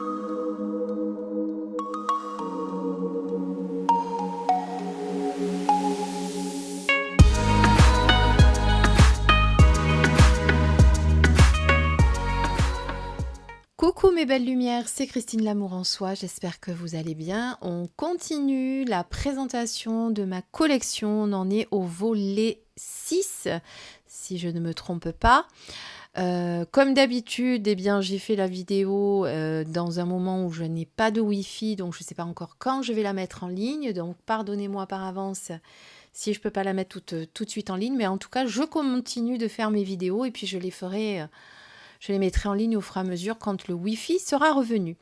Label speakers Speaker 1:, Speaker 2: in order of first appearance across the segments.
Speaker 1: Coucou mes belles lumières, c'est Christine L'Amour en Soi, j'espère que vous allez bien. On continue la présentation de ma collection, on en est au volet 6, si je ne me trompe pas. Comme d'habitude, eh bien, j'ai fait la vidéo dans un moment où je n'ai pas de Wi-Fi, donc je ne sais pas encore quand je vais la mettre en ligne, donc pardonnez-moi par avance si je ne peux pas la mettre tout de suite en ligne, mais en tout cas, je continue de faire mes vidéos et puis je les mettrai en ligne au fur et à mesure quand le Wi-Fi sera revenu.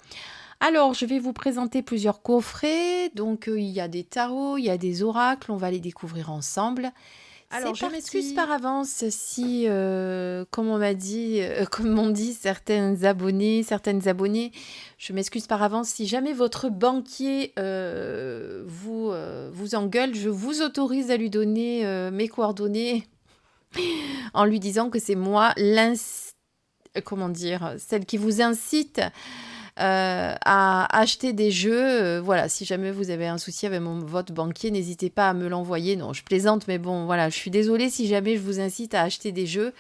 Speaker 1: Alors, je vais vous présenter plusieurs coffrets. Donc, il y a des tarots, il y a des oracles. On va les découvrir ensemble. Alors, je m'excuse par avance si, comme m'ont dit certaines abonnées, je m'excuse par avance si jamais votre banquier vous engueule, je vous autorise à lui donner mes coordonnées en lui disant que c'est moi celle qui vous incite à acheter des jeux. Voilà, si jamais vous avez un souci avec votre banquier, n'hésitez pas à me l'envoyer. Non, je plaisante, mais bon, voilà, je suis désolée si jamais je vous incite à acheter des jeux.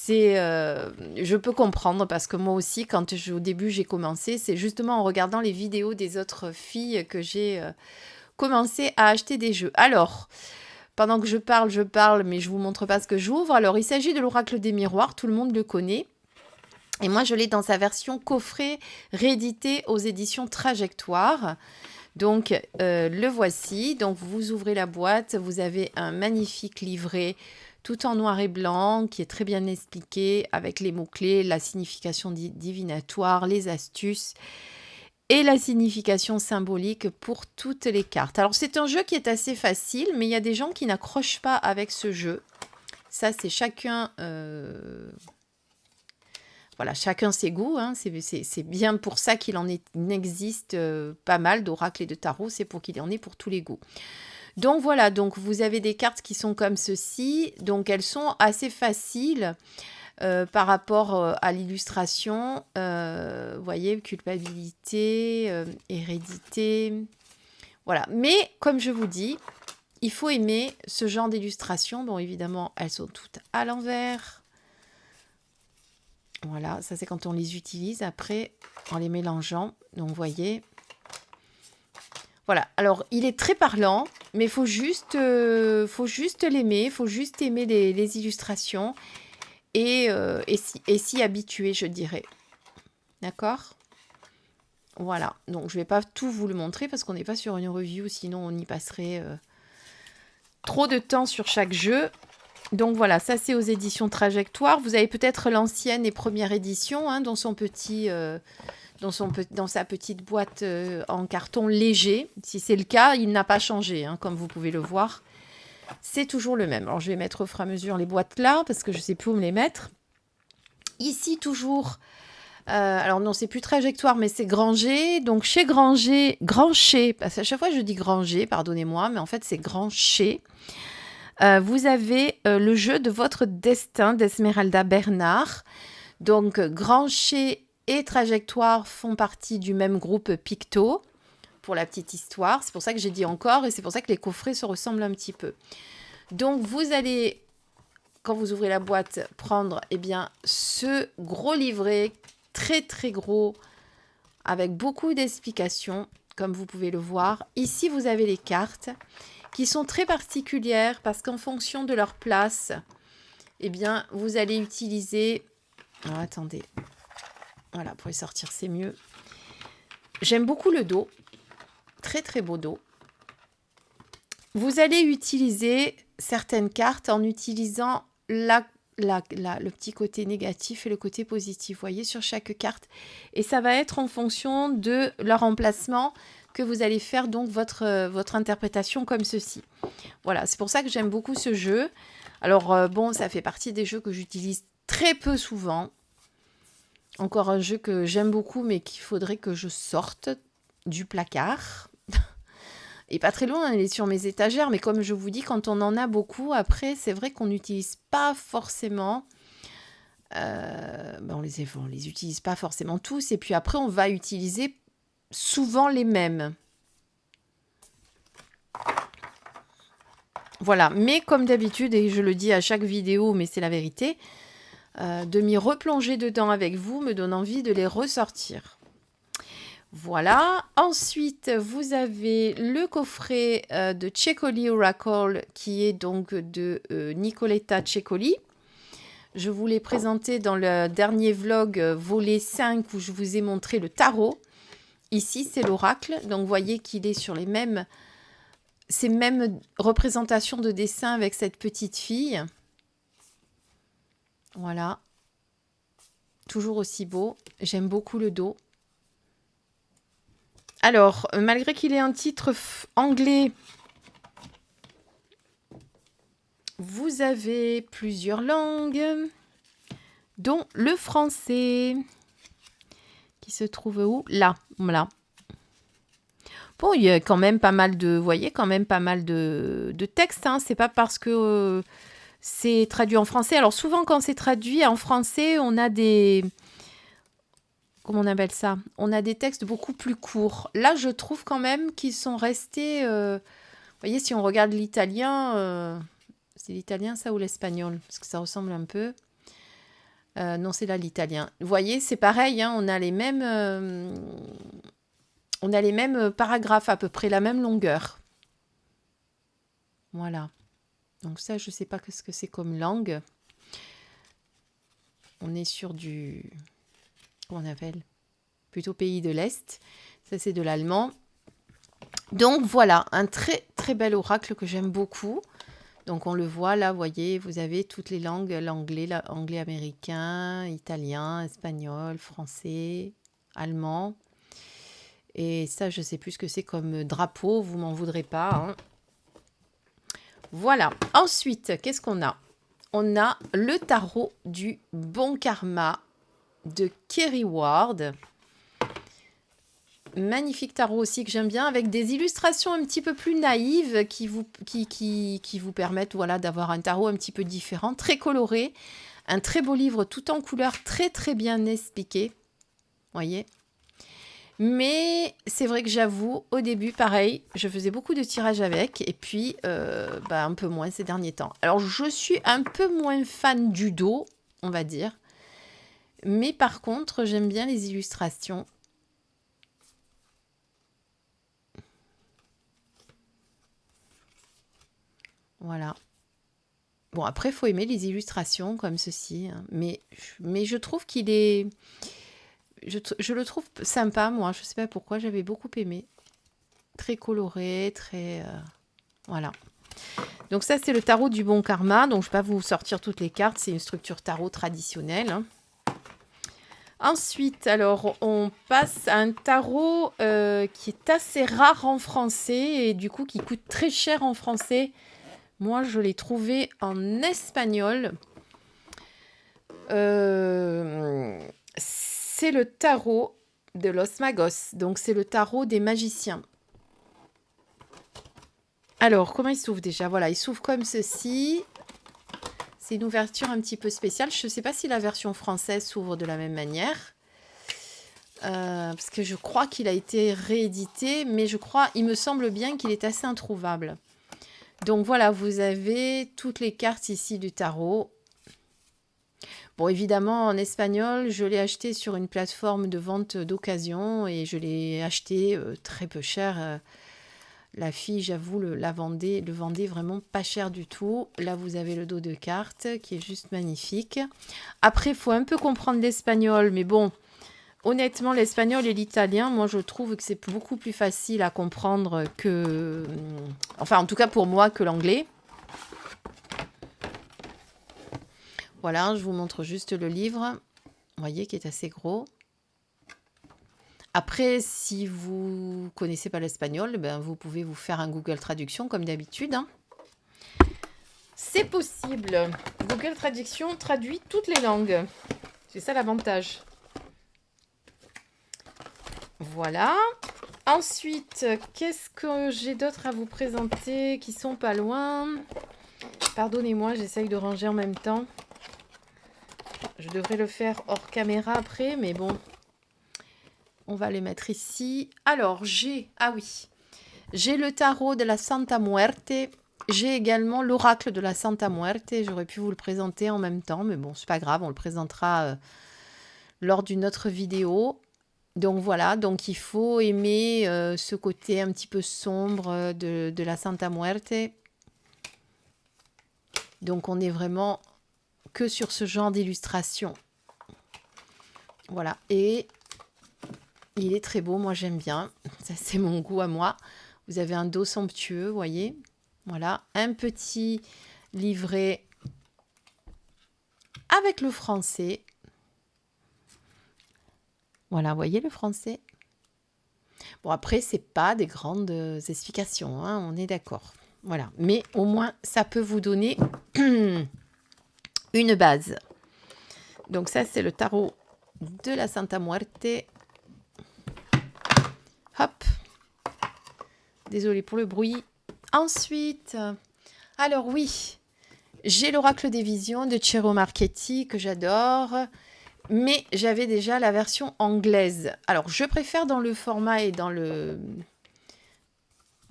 Speaker 1: Je peux comprendre parce que moi aussi, au début j'ai commencé, c'est justement en regardant les vidéos des autres filles que j'ai commencé à acheter des jeux. Alors, pendant que je parle, mais je vous montre pas ce que j'ouvre. Alors, il s'agit de l'oracle des miroirs, tout le monde le connaît. Et moi, je l'ai dans sa version coffret réédité aux éditions Trajectoire. Donc, le voici. Donc, vous ouvrez la boîte. Vous avez un magnifique livret tout en noir et blanc qui est très bien expliqué avec les mots-clés, la signification divinatoire, les astuces et la signification symbolique pour toutes les cartes. Alors, c'est un jeu qui est assez facile, mais il y a des gens qui n'accrochent pas avec ce jeu. Ça, c'est chacun... Voilà, chacun ses goûts, hein. C'est bien pour ça qu'il existe pas mal d'oracles et de tarots, c'est pour qu'il y en ait pour tous les goûts. Donc voilà, donc vous avez des cartes qui sont comme ceci, donc elles sont assez faciles par rapport à l'illustration. Vous voyez, culpabilité, hérédité, voilà. Mais comme je vous dis, il faut aimer ce genre d'illustration. Bon, évidemment, elles sont toutes à l'envers. Voilà, ça c'est quand on les utilise après en les mélangeant. Donc vous voyez. Voilà, alors il est très parlant, mais il faut juste l'aimer, il faut juste aimer les illustrations et s'y habituer, je dirais. D'accord ? Voilà, donc je ne vais pas tout vous le montrer parce qu'on n'est pas sur une review, sinon on y passerait trop de temps sur chaque jeu. Donc voilà, ça c'est aux éditions Trajectoire. Vous avez peut-être l'ancienne et première édition hein, dans sa petite boîte en carton léger. Si c'est le cas, il n'a pas changé, hein, comme vous pouvez le voir. C'est toujours le même. Alors je vais mettre au fur et à mesure les boîtes là, parce que je ne sais plus où me les mettre. Ici toujours, alors non, c'est plus Trajectoire, mais c'est Granger. Donc chez Grancher, parce qu'à chaque fois je dis Granger, pardonnez-moi, mais en fait c'est Grancher. Vous avez le jeu de votre destin d'Esmeralda Bernard. Donc, Grancher et Trajectoire font partie du même groupe Picto, pour la petite histoire. C'est pour ça que j'ai dit encore, et c'est pour ça que les coffrets se ressemblent un petit peu. Donc, vous allez, quand vous ouvrez la boîte, prendre ce gros livret, très très gros, avec beaucoup d'explications, comme vous pouvez le voir. Ici, vous avez les cartes qui sont très particulières parce qu'en fonction de leur place, vous allez utiliser... Oh, attendez. Voilà, pour les sortir, c'est mieux. J'aime beaucoup le dos. Très, très beau dos. Vous allez utiliser certaines cartes en utilisant le petit côté négatif et le côté positif, vous voyez, sur chaque carte. Et ça va être en fonction de leur emplacement que vous allez faire donc votre interprétation comme ceci. Voilà, c'est pour ça que j'aime beaucoup ce jeu. Alors bon, ça fait partie des jeux que j'utilise très peu souvent. Encore un jeu que j'aime beaucoup, mais qu'il faudrait que je sorte du placard. Et pas très loin, elle est sur mes étagères, mais comme je vous dis, quand on en a beaucoup, après, c'est vrai qu'on n'utilise pas forcément On les utilise pas forcément tous. Et puis après, on va utiliser souvent les mêmes. Voilà, mais comme d'habitude, et je le dis à chaque vidéo, mais c'est la vérité, de m'y replonger dedans avec vous me donne envie de les ressortir. Voilà. Ensuite, vous avez le coffret de Ceccoli Oracle, qui est donc de Nicoletta Ceccoli. Je vous l'ai présenté dans le dernier vlog volet 5 où je vous ai montré le tarot. Ici, c'est l'oracle. Donc, vous voyez qu'il est sur ces mêmes représentations de dessin avec cette petite fille. Voilà. Toujours aussi beau. J'aime beaucoup le dos. Alors, malgré qu'il ait un titre anglais, vous avez plusieurs langues, dont le français, qui se trouve où? Là, voilà. Bon, il y a quand même pas mal de, vous voyez, quand même pas mal de textes. Hein. C'est pas parce que c'est traduit en français. Alors souvent, quand c'est traduit en français, on a des, comment on appelle ça? On a des textes beaucoup plus courts. Là, je trouve quand même qu'ils sont restés. Vous voyez, si on regarde l'italien, c'est l'italien ça ou l'espagnol? Parce que ça ressemble un peu. Non, c'est là l'italien. Vous voyez, c'est pareil. Hein, on a les mêmes. On a les mêmes paragraphes, à peu près la même longueur. Voilà. Donc ça, je ne sais pas ce que c'est comme langue. On est sur du... Comment on appelle? Plutôt pays de l'Est. Ça, c'est de l'allemand. Donc voilà, un très très bel oracle que j'aime beaucoup. Donc on le voit là, vous voyez, vous avez toutes les langues, l'anglais, l'anglais américain, italien, espagnol, français, allemand. Et ça, je ne sais plus ce que c'est comme drapeau, vous m'en voudrez pas. Hein. Voilà. Ensuite, qu'est-ce qu'on a? On a le tarot du bon karma de Kerry Ward. Magnifique tarot aussi que j'aime bien, avec des illustrations un petit peu plus naïves qui vous permettent voilà, d'avoir un tarot un petit peu différent, très coloré. Un très beau livre tout en couleur, très très bien expliqué. Voyez. Mais c'est vrai que j'avoue, au début, pareil, je faisais beaucoup de tirages avec, et puis un peu moins ces derniers temps. Alors, je suis un peu moins fan du dos, on va dire. Mais par contre, j'aime bien les illustrations. Voilà. Bon, après, il faut aimer les illustrations comme ceci. Hein. Mais je trouve qu'il est... Je le trouve sympa, moi. Je ne sais pas pourquoi, j'avais beaucoup aimé. Très coloré, très... voilà. Donc ça, c'est le tarot du bon karma. Donc, je ne vais pas vous sortir toutes les cartes. C'est une structure tarot traditionnelle. Hein. Ensuite, alors, on passe à un tarot qui est assez rare en français et du coup, qui coûte très cher en français. Moi, je l'ai trouvé en espagnol. C'est le tarot de Los Magos. Donc, c'est le tarot des magiciens. Alors, comment il s'ouvre déjà? Voilà, il s'ouvre comme ceci. C'est une ouverture un petit peu spéciale. Je ne sais pas si la version française s'ouvre de la même manière. Parce que je crois qu'il a été réédité. Mais il me semble bien qu'il est assez introuvable. Donc voilà, vous avez toutes les cartes ici du tarot. Bon, évidemment, en espagnol, je l'ai acheté sur une plateforme de vente d'occasion et je l'ai acheté très peu cher. La fille, j'avoue, le vendait vraiment pas cher du tout. Là, vous avez le dos de cartes qui est juste magnifique. Après, il faut un peu comprendre l'espagnol, mais bon, honnêtement, l'espagnol et l'italien, moi, je trouve que c'est beaucoup plus facile à comprendre que... Enfin, en tout cas pour moi, que l'anglais. Voilà, je vous montre juste le livre. Vous voyez, qui est assez gros. Après, si vous ne connaissez pas l'espagnol, ben, vous pouvez vous faire un Google Traduction, comme d'habitude. Hein. C'est possible. Google Traduction traduit toutes les langues. C'est ça l'avantage. Voilà. Ensuite, qu'est-ce que j'ai d'autre à vous présenter qui sont pas loin? Pardonnez-moi, j'essaye de ranger en même temps. Je devrais le faire hors caméra après, mais bon, on va les mettre ici. Alors, ah oui, j'ai le tarot de la Santa Muerte. J'ai également l'oracle de la Santa Muerte. J'aurais pu vous le présenter en même temps, mais bon, c'est pas grave, on le présentera lors d'une autre vidéo. Donc voilà, donc il faut aimer ce côté un petit peu sombre de la Santa Muerte. Donc on est vraiment que sur ce genre d'illustration. Voilà, et il est très beau, moi j'aime bien. Ça c'est mon goût à moi. Vous avez un dos somptueux, vous voyez. Voilà, un petit livret avec le français. Voilà, vous voyez le français. Bon, après, c'est pas des grandes explications, hein, on est d'accord. Voilà, mais au moins, ça peut vous donner une base. Donc ça, c'est le tarot de la Santa Muerte. Hop. Désolée pour le bruit. Ensuite, alors oui, j'ai l'oracle des visions de Ciro Marchetti que j'adore. Mais j'avais déjà la version anglaise. Alors, je préfère dans le format et dans le...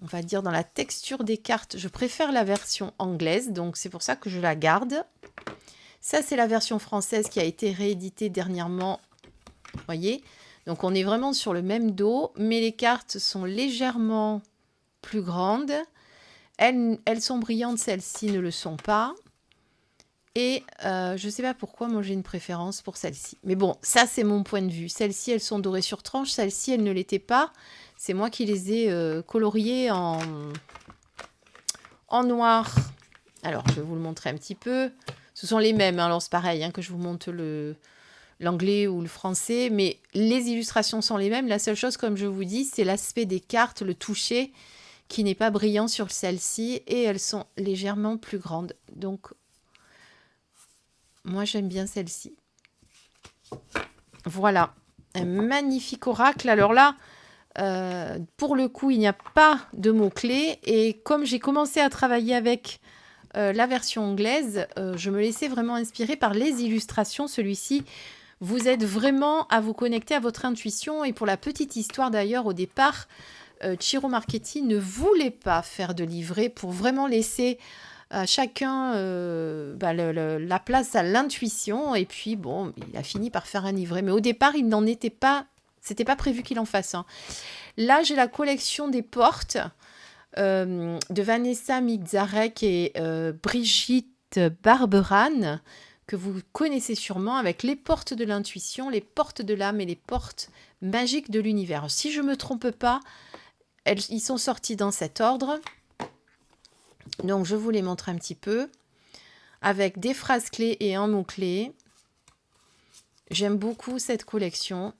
Speaker 1: on va dire dans la texture des cartes, je préfère la version anglaise. Donc, c'est pour ça que je la garde. Ça, c'est la version française qui a été rééditée dernièrement. Vous voyez? Donc, on est vraiment sur le même dos. Mais les cartes sont légèrement plus grandes. Elles sont brillantes, celles-ci ne le sont pas. Et je ne sais pas pourquoi, moi j'ai une préférence pour celle-ci. Mais bon, ça c'est mon point de vue. Celles-ci, elles sont dorées sur tranche. Celles-ci, elles ne l'étaient pas. C'est moi qui les ai coloriées en noir. Alors, je vais vous le montrer un petit peu. Ce sont les mêmes. Hein. Alors, c'est pareil hein, que je vous montre l'anglais ou le français. Mais les illustrations sont les mêmes. La seule chose, comme je vous dis, c'est l'aspect des cartes, le toucher, qui n'est pas brillant sur celle-ci. Et elles sont légèrement plus grandes. Donc, moi, j'aime bien celle-ci. Voilà, un magnifique oracle. Alors là, pour le coup, il n'y a pas de mots-clés. Et comme j'ai commencé à travailler avec la version anglaise, je me laissais vraiment inspirer par les illustrations. Celui-ci, vous êtes vraiment à vous connecter à votre intuition. Et pour la petite histoire d'ailleurs, au départ, Ciro Marchetti ne voulait pas faire de livret pour vraiment laisser... à chacun la place à l'intuition et puis bon, il a fini par faire un livret. Mais au départ, il n'en était pas, c'était pas prévu qu'il en fasse un. Là, j'ai la collection des portes de Vanessa Migzarek et Brigitte Barberan, que vous connaissez sûrement, avec les portes de l'intuition, les portes de l'âme et les portes magiques de l'univers. Si je ne me trompe pas, ils sont sortis dans cet ordre. Donc, je vous les montre un petit peu, avec des phrases clés et un mot-clé. J'aime beaucoup cette collection.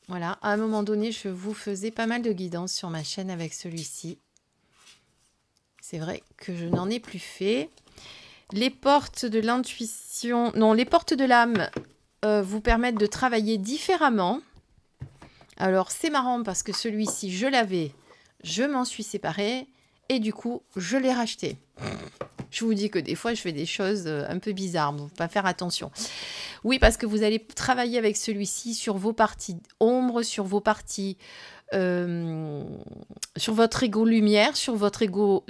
Speaker 1: Voilà, à un moment donné, je vous faisais pas mal de guidance sur ma chaîne avec celui-ci. C'est vrai que je n'en ai plus fait. Les portes de l'intuition, non, les portes de l'âme vous permettent de travailler différemment. Alors, c'est marrant parce que celui-ci, je l'avais, je m'en suis séparée et du coup, je l'ai racheté. Je vous dis que des fois, je fais des choses un peu bizarres, il ne faut pas faire attention. Oui, parce que vous allez travailler avec celui-ci sur vos parties ombre, sur vos parties... sur votre ego lumière, sur votre ego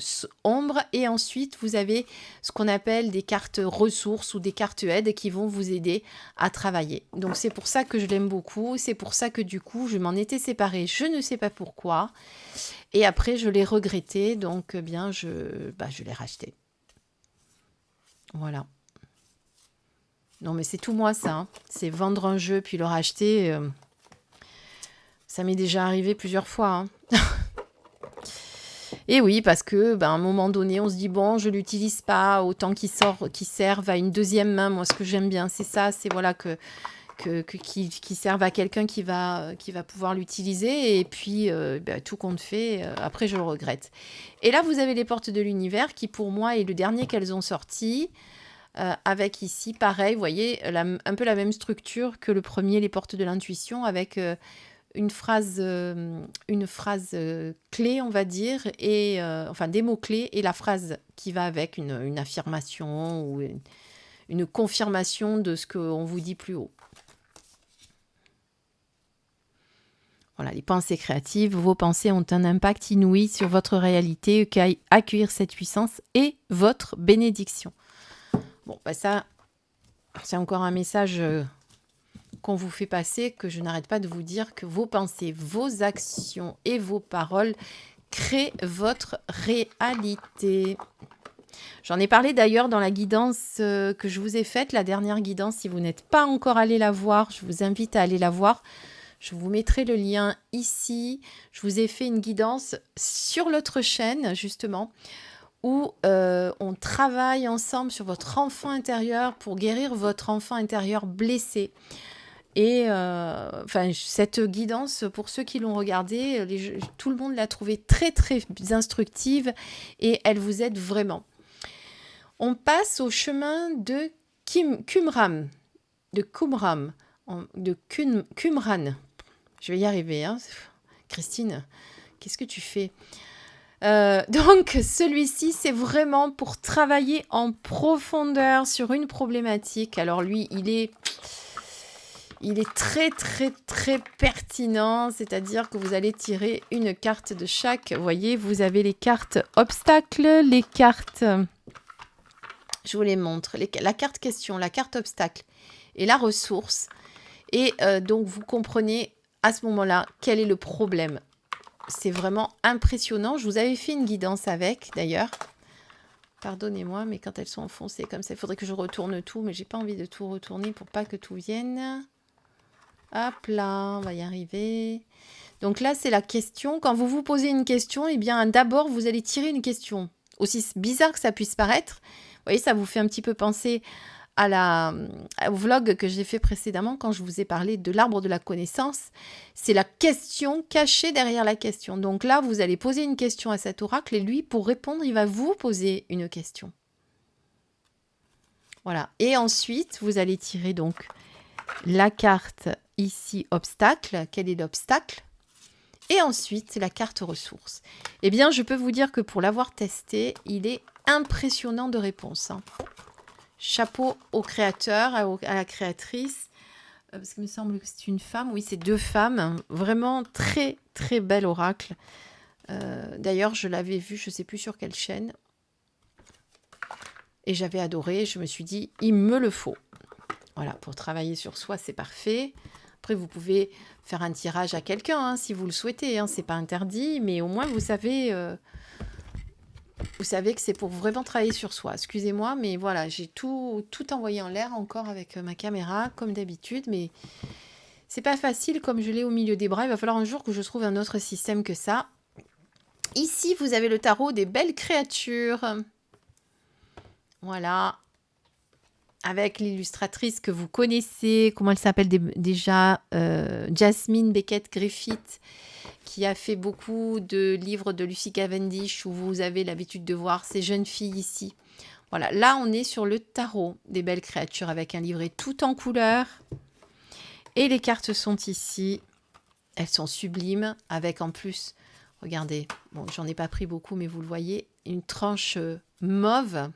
Speaker 1: ombre, et ensuite vous avez ce qu'on appelle des cartes ressources ou des cartes aides qui vont vous aider à travailler. Donc c'est pour ça que je l'aime beaucoup, c'est pour ça que du coup je m'en étais séparée, je ne sais pas pourquoi, et après je l'ai regretté, donc bien je l'ai racheté. Voilà. Non mais c'est tout moi ça, hein. C'est vendre un jeu puis le racheter... ça m'est déjà arrivé plusieurs fois. Hein. Et oui, parce que à un moment donné, on se dit, bon, je ne l'utilise pas, autant qu'il serve à une deuxième main. Moi, ce que j'aime bien, c'est ça, c'est voilà qui serve à quelqu'un qui va pouvoir l'utiliser. Et puis, tout compte fait, après, je le regrette. Et là, vous avez les portes de l'univers, qui pour moi est le dernier qu'elles ont sorti. Avec ici, pareil, vous voyez, un peu la même structure que le premier, les portes de l'intuition, avec... une phrase clé, on va dire, et enfin des mots-clés, et la phrase qui va avec, une affirmation ou une confirmation de ce qu'on vous dit plus haut. Voilà, les pensées créatives, vos pensées ont un impact inouï sur votre réalité, accueillir cette puissance est votre bénédiction. Bon, bah ça, c'est encore un message qu'on vous fait passer, que je n'arrête pas de vous dire que vos pensées, vos actions et vos paroles créent votre réalité. J'en ai parlé d'ailleurs dans la guidance que je vous ai faite, la dernière guidance. Si vous n'êtes pas encore allé la voir, je vous invite à aller la voir. Je vous mettrai le lien ici. Je vous ai fait une guidance sur l'autre chaîne, justement, où on travaille ensemble sur votre enfant intérieur pour guérir votre enfant intérieur blessé. Et cette guidance, pour ceux qui l'ont regardée, tout le monde l'a trouvée très, très instructive et elle vous aide vraiment. On passe au chemin de Qumran. Je vais y arriver, hein. Christine, qu'est-ce que tu fais ? Donc, celui-ci, c'est vraiment pour travailler en profondeur sur une problématique. Alors lui, il est très, très, très pertinent. C'est-à-dire que vous allez tirer une carte de chaque. Vous voyez, vous avez les cartes obstacles, les cartes... Je vous les montre. La carte question, la carte obstacle et la ressource. Et donc, vous comprenez à ce moment-là quel est le problème. C'est vraiment impressionnant. Je vous avais fait une guidance avec, d'ailleurs. Pardonnez-moi, mais quand elles sont enfoncées comme ça, il faudrait que je retourne tout. Mais j'ai pas envie de tout retourner pour pas que tout vienne. Hop là, on va y arriver. Donc là, c'est la question. Quand vous vous posez une question, eh bien, d'abord, vous allez tirer une question. Aussi bizarre que ça puisse paraître, vous voyez, ça vous fait un petit peu penser au vlog que j'ai fait précédemment quand je vous ai parlé de l'arbre de la connaissance. C'est la question cachée derrière la question. Donc là, vous allez poser une question à cet oracle et lui, pour répondre, il va vous poser une question. Voilà. Et ensuite, vous allez tirer donc la carte ici, obstacle. Quel est l'obstacle ? Et ensuite, la carte ressources. Eh bien, je peux vous dire que pour l'avoir testé, il est impressionnant de réponses. Hein. Chapeau au créateur, à la créatrice. Parce qu'il me semble que c'est une femme. Oui, c'est 2 femmes. Vraiment très, très bel oracle. D'ailleurs, je l'avais vu, je ne sais plus sur quelle chaîne. Et j'avais adoré. Je me suis dit, il me le faut. Voilà, pour travailler sur soi, c'est parfait. Après, vous pouvez faire un tirage à quelqu'un, hein, si vous le souhaitez. Hein, c'est pas interdit, mais au moins, vous savez que c'est pour vraiment travailler sur soi. Excusez-moi, mais voilà, j'ai tout envoyé en l'air encore avec ma caméra, comme d'habitude. Mais c'est pas facile, comme je l'ai au milieu des bras. Il va falloir un jour que je trouve un autre système que ça. Ici, vous avez le tarot des belles créatures. Voilà. Avec l'illustratrice que vous connaissez, comment elle s'appelle déjà, Jasmine Beckett Griffith, qui a fait beaucoup de livres de Lucy Cavendish, où vous avez l'habitude de voir ces jeunes filles ici. Voilà, là on est sur le tarot des belles créatures, avec un livret tout en couleur. Et les cartes sont ici. Elles sont sublimes, avec en plus, regardez, bon, j'en ai pas pris beaucoup, mais vous le voyez, une tranche mauve.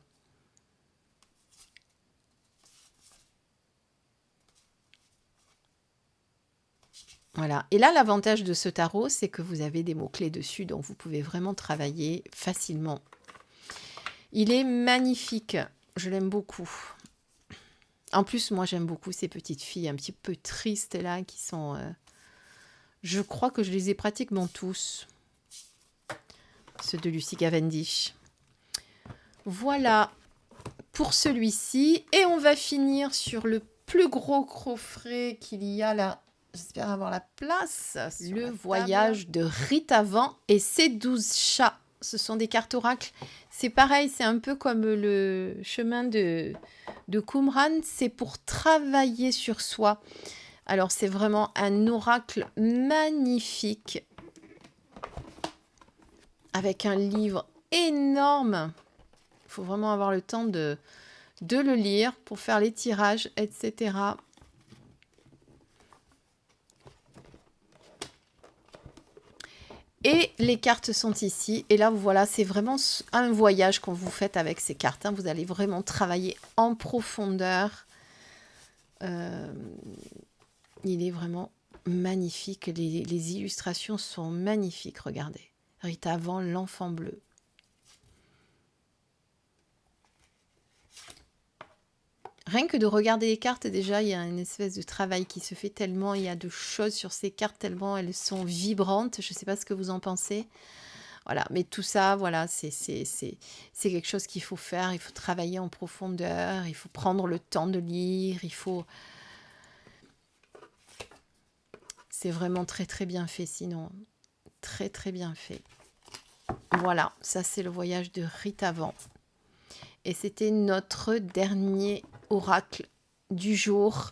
Speaker 1: Voilà. Et là, l'avantage de ce tarot, c'est que vous avez des mots-clés dessus, donc vous pouvez vraiment travailler facilement. Il est magnifique. Je l'aime beaucoup. En plus, moi, j'aime beaucoup ces petites filles un petit peu tristes, là, qui sont... Je crois que je les ai pratiquement tous. Ceux de Lucy Cavendish. Voilà pour celui-ci. Et on va finir sur le plus gros coffret qu'il y a là. J'espère avoir la place. Le voyage de Rita Van et ses 12 chats. Ce sont des cartes oracles. C'est pareil, c'est un peu comme le chemin de Qumran. C'est pour travailler sur soi. Alors, c'est vraiment un oracle magnifique. Avec un livre énorme. Il faut vraiment avoir le temps de le lire pour faire les tirages, etc. Et les cartes sont ici. Et là, voilà, c'est vraiment un voyage qu'on vous faites avec ces cartes. Hein. Vous allez vraiment travailler en profondeur. Il est vraiment magnifique. Les illustrations sont magnifiques. Regardez. Rita Avant, l'enfant bleu. Rien que de regarder les cartes, déjà, il y a une espèce de travail qui se fait tellement, il y a de choses sur ces cartes tellement elles sont vibrantes. Je ne sais pas ce que vous en pensez. Voilà, mais tout ça, voilà, c'est quelque chose qu'il faut faire. Il faut travailler en profondeur, il faut prendre le temps de lire, il faut... C'est vraiment très très bien fait sinon. Très très bien fait. Voilà, ça c'est le voyage de Rita Avant. Et c'était notre dernier oracle du jour.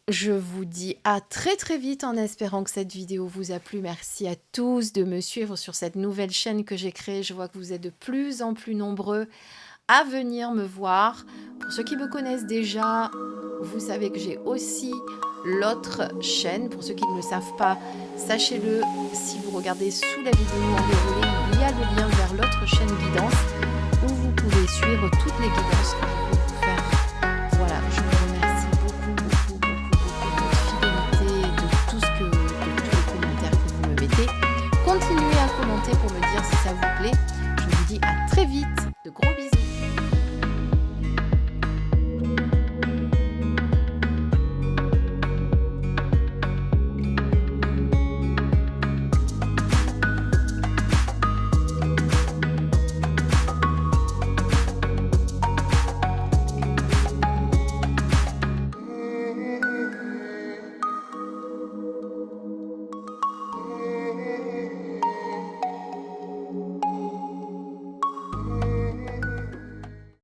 Speaker 1: Je vous dis à très très vite en espérant que cette vidéo vous a plu. Merci à tous de me suivre sur cette nouvelle chaîne que j'ai créée. Je vois que vous êtes de plus en plus nombreux à venir me voir. Pour ceux qui me connaissent déjà, vous savez que j'ai aussi l'autre chaîne. Pour ceux qui ne le savent pas, sachez-le, si vous regardez sous la vidéo en déroulé, il y a le lien vers l'autre chaîne guidance où vous pouvez suivre toutes les guidances